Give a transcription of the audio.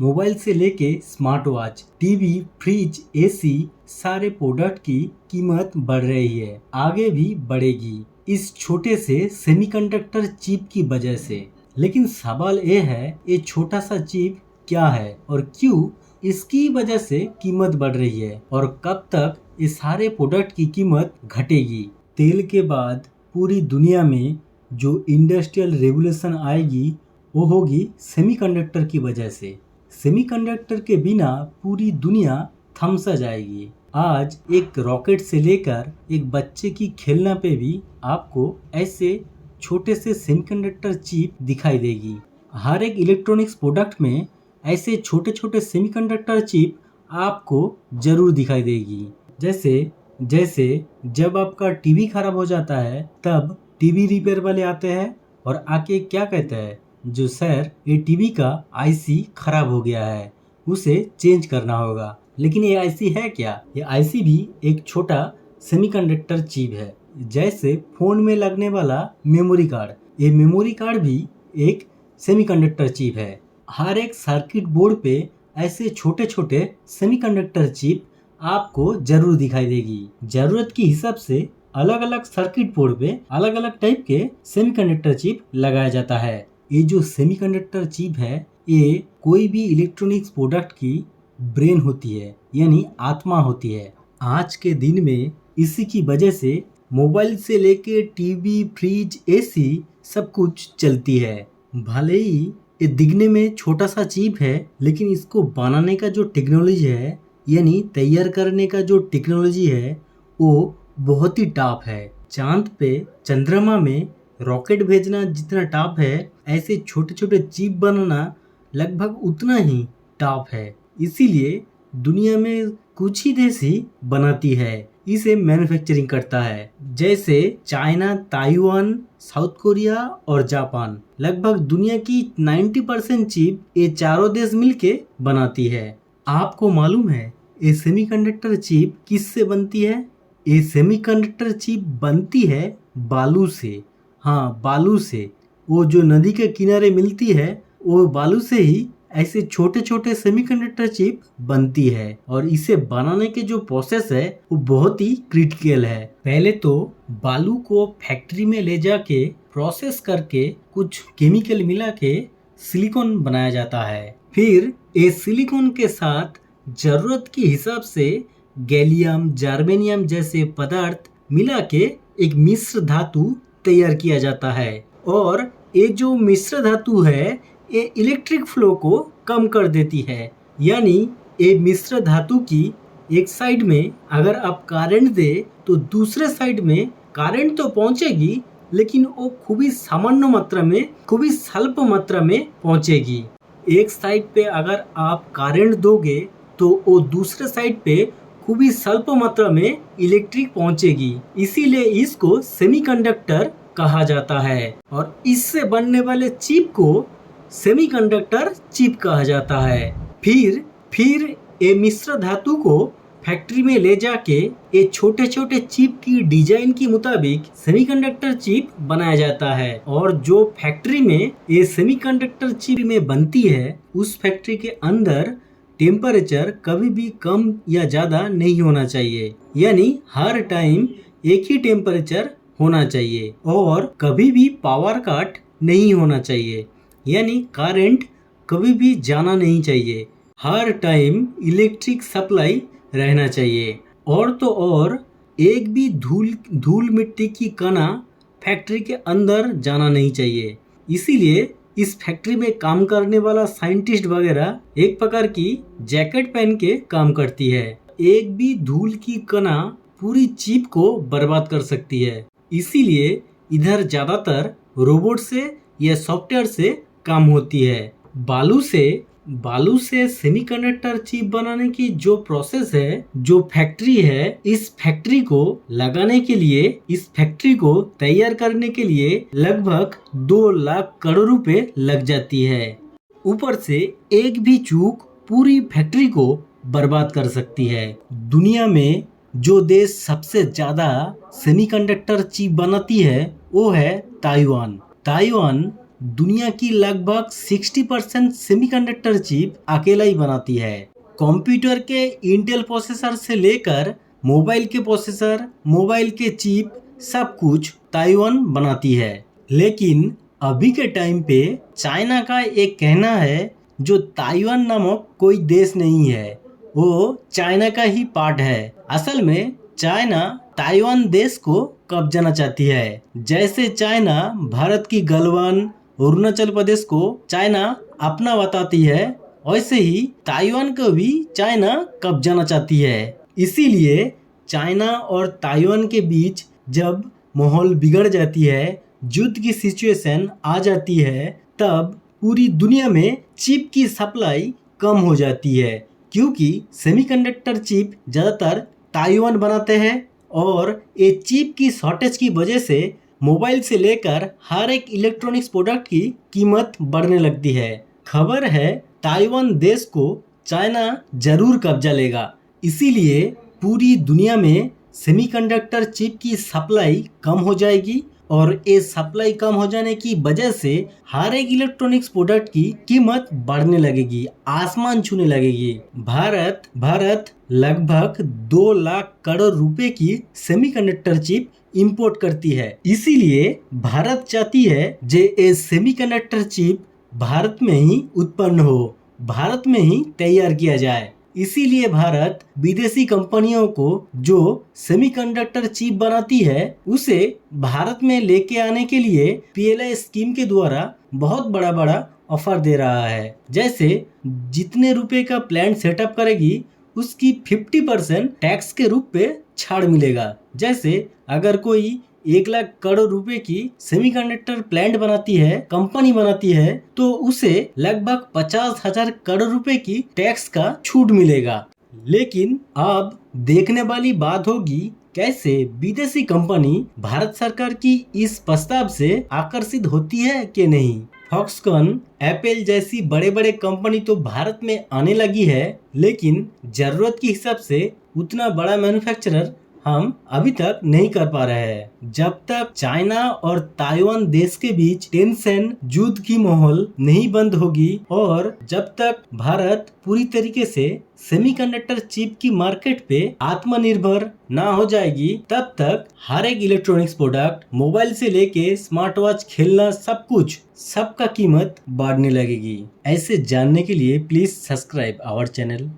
Mobile से लेके smart watch, TV, fridge, AC सारे प्रोडक्ट की कीमत बढ़ रही है, आगे भी बढ़ेगी इस छोटे से सेमीकंडक्टर चिप की वजह से। लेकिन सवाल ये है, ये छोटा सा चिप क्या है और क्यों इसकी वजह से कीमत बढ़ रही है और कब तक ये सारे प्रोडक्ट की कीमत घटेगी। तेल के बाद पूरी दुनिया में जो इंडस्ट्रियल रेवोल्यूशन आएगी वो होगी सेमीकंडक्टर की वजह से। सेमीकंडक्टर के बिना पूरी दुनिया थम सा जाएगी। आज एक रॉकेट से लेकर एक बच्चे की खेलना पे भी आपको ऐसे छोटे से सेमीकंडक्टर चिप दिखाई देगी। हर एक इलेक्ट्रॉनिक्स प्रोडक्ट में ऐसे छोटे छोटे सेमीकंडक्टर चिप आपको जरूर दिखाई देगी। जैसे जब आपका टीवी खराब हो जाता है तब टीवी रिपेयर वाले आते हैं और आके क्या कहते हैं, जो सर ये टीवी का आईसी खराब हो गया है, उसे चेंज करना होगा। लेकिन ये आईसी है क्या? ये आईसी भी एक छोटा सेमीकंडक्टर चिप है। जैसे फोन में लगने वाला मेमोरी कार्ड, ये मेमोरी कार्ड भी एक सेमीकंडक्टर चिप है। हर एक सर्किट बोर्ड पे ऐसे छोटे छोटे सेमीकंडक्टर चिप आपको जरूर दिखाई देगी। जरूरत के हिसाब से अलग अलग सर्किट बोर्ड पे अलग अलग टाइप के सेमीकंडक्टर चिप लगाया जाता है। ये जो सेमीकंडक्टर चिप है, ये कोई भी इलेक्ट्रॉनिक्स प्रोडक्ट की ब्रेन होती है, यानी आत्मा होती है। आज के दिन में इसी की वजह से मोबाइल से लेके टीवी, फ्रिज, एसी सब कुछ चलती है। भले ही ये दिखने में छोटा सा चिप है, लेकिन इसको बनाने का जो टेक्नोलॉजी है, यानी तैयार करने का जो टेक्नोलॉजी है, वो बहुत ही टफ है। चांद पे, चंद्रमा में रॉकेट भेजना जितना टफ है, ऐसे छोटे छोटे चिप बनाना लगभग उतना ही टफ है। इसीलिए दुनिया में कुछ ही देश ही बनाती है, इसे मैन्युफैक्चरिंग करता है। जैसे चाइना, ताइवान, साउथ कोरिया और जापान। लगभग दुनिया की 90% चिप ये चारों देश मिलके बनाती है। आपको मालूम है ये सेमीकंडक्टर चिप किससे बनती है? ये सेमीकंडक्टर चिप बनती है बालू से। हाँ, बालू से। वो जो नदी के किनारे मिलती है, वो बालू से ही ऐसे छोटे छोटे सेमीकंडक्टर चिप बनती है। और इसे बनाने के जो प्रोसेस है वो बहुत ही क्रिटिकल है। पहले तो बालू को फैक्ट्री में ले जाके प्रोसेस करके कुछ केमिकल मिला के सिलिकॉन बनाया जाता है। फिर ये सिलिकॉन के साथ जरूरत के हिसाब से गैलियम, जर्मेनियम जैसे पदार्थ मिला के एक मिश्र धातु तैयार किया जाता है। और ये जो मिश्र धातु है, ये इलेक्ट्रिक फ्लो को कम कर देती है। यानी ये मिश्र धातु की एक साइड में अगर आप करंट दे तो दूसरे साइड में करंट तो पहुंचेगी, लेकिन वो खूब ही सामान्य मात्रा में, खूब ही स्वल्प मात्रा में पहुंचेगी। एक साइड पे अगर आप करंट दोगे तो वो दूसरे साइड पे खूब ही स्वल्प मात्रा में इलेक्ट्रिक पहुंचेगी। इसीलिए इसको सेमीकंडक्टर कहा जाता है और इससे बनने वाले चिप को सेमीकंडक्टर चिप कहा जाता है। फिर ये मिश्र धातु को फैक्ट्री में ले जाके ये छोटे छोटे चिप की डिजाइन के मुताबिक सेमीकंडक्टर चिप बनाया जाता है। और जो फैक्ट्री में ये सेमीकंडक्टर चिप में बनती है, उस फैक्ट्री के अंदर टेम्परेचर कभी भी कम या ज्यादा नहीं होना चाहिए। यानी हर टाइम एक ही टेम्परेचर होना चाहिए और कभी भी पावर कट नहीं होना चाहिए। यानी करंट कभी भी जाना नहीं चाहिए। हर टाइम इलेक्ट्रिक सप्लाई रहना चाहिए। और तो और एक भी धूल मिट्टी की कणा फैक्ट्री के अंदर जाना नहीं चाहिए। इसीलिए इस फैक्ट्री में काम करने वाला साइंटिस्ट वगैरह एक प्रकार की जैकेट पहन के काम करती है। एक भी धूल की कणा पूरी चिप को बर्बाद कर सकती है। इसीलिए इधर ज्यादातर रोबोट से या सॉफ्टवेयर से काम होती है। बालू से सेमीकंडक्टर चिप बनाने की जो प्रोसेस है, जो फैक्ट्री है, इस फैक्ट्री को लगाने के लिए, इस फैक्ट्री को तैयार करने के लिए लगभग 2 लाख करोड़ रुपए लग जाती है। ऊपर से एक भी चूक पूरी फैक्ट्री को बर्बाद कर सकती है। दुनिया में जो देश सबसे ज्यादा सेमीकंडक्टर चिप बनाती है वो है ताइवान। ताइवान दुनिया की लगभग 60% सेमीकंडक्टर चिप अकेला ही बनाती है। कंप्यूटर के इंटेल प्रोसेसर से लेकर मोबाइल के प्रोसेसर, मोबाइल के चिप, सब कुछ ताइवान बनाती है। लेकिन अभी के टाइम पे चाइना का एक कहना है जो ताइवान नामक कोई देश नहीं है, वो चाइना का ही पार्ट है। असल में चाइना ताइवान देश को कब्जाना चाहती है। जैसे चाइना भारत की गलवान, अरुणाचल प्रदेश को चाइना अपना बताती है, वैसे ही ताइवान को भी चाइना कब्जाना चाहती है। इसीलिए चाइना और ताइवान के बीच जब माहौल बिगड़ जाती है, युद्ध की सिचुएशन आ जाती है, तब पूरी दुनिया में चिप की सप्लाई कम हो जाती है, क्योंकि सेमीकंडक्टर चिप ज़्यादातर ताइवान बनाते हैं और ये चिप की शॉर्टेज की वजह से मोबाइल से लेकर हर एक इलेक्ट्रॉनिक्स प्रोडक्ट की कीमत बढ़ने लगती है। खबर है ताइवान देश को चाइना जरूर कब्जा लेगा, इसीलिए पूरी दुनिया में सेमीकंडक्टर चिप की सप्लाई कम हो जाएगी और ये सप्लाई कम हो जाने की वजह से हर एक इलेक्ट्रॉनिक्स प्रोडक्ट की कीमत बढ़ने लगेगी, आसमान छूने लगेगी। भारत लगभग 2 लाख करोड़ रुपए की सेमीकंडक्टर चिप इंपोर्ट करती है। इसीलिए भारत चाहती है जे ये सेमीकंडक्टर चिप भारत में ही उत्पन्न हो, भारत में ही तैयार किया जाए। इसीलिए भारत विदेशी कंपनियों को जो सेमीकंडक्टर चिप बनाती है उसे भारत में लेके आने के लिए PLI स्कीम के द्वारा बहुत बड़ा ऑफर दे रहा है। जैसे जितने रुपए का प्लांट सेटअप करेगी उसकी 50% टैक्स के रूप पे छाड़ मिलेगा। जैसे अगर कोई 1 लाख करोड़ रुपए की सेमीकंडक्टर प्लांट बनाती है, कंपनी बनाती है, तो उसे लगभग 50,000 करोड़ रुपए की टैक्स का छूट मिलेगा। लेकिन अब देखने वाली बात होगी कैसे विदेशी कंपनी भारत सरकार की इस प्रस्ताव से आकर्षित होती है कि नहीं। फॉक्सकॉन, एप्पल जैसी बड़े कंपनी तो भारत में आने लगी है, लेकिन जरूरत के हिसाब से उतना बड़ा मैन्युफैक्चरर हम अभी तक नहीं कर पा रहे हैं। जब तक चाइना और ताइवान देश के बीच टेंशन, युद्ध की माहौल नहीं बंद होगी और जब तक भारत पूरी तरीके से सेमीकंडक्टर चिप की मार्केट पे आत्मनिर्भर ना हो जाएगी, तब तक हर एक इलेक्ट्रॉनिक्स प्रोडक्ट, मोबाइल से लेके स्मार्ट वॉच, खेलना, सब कुछ, सबका कीमत बढ़ने लगेगी। ऐसे जानने के लिए प्लीज सब्सक्राइब आवर चैनल।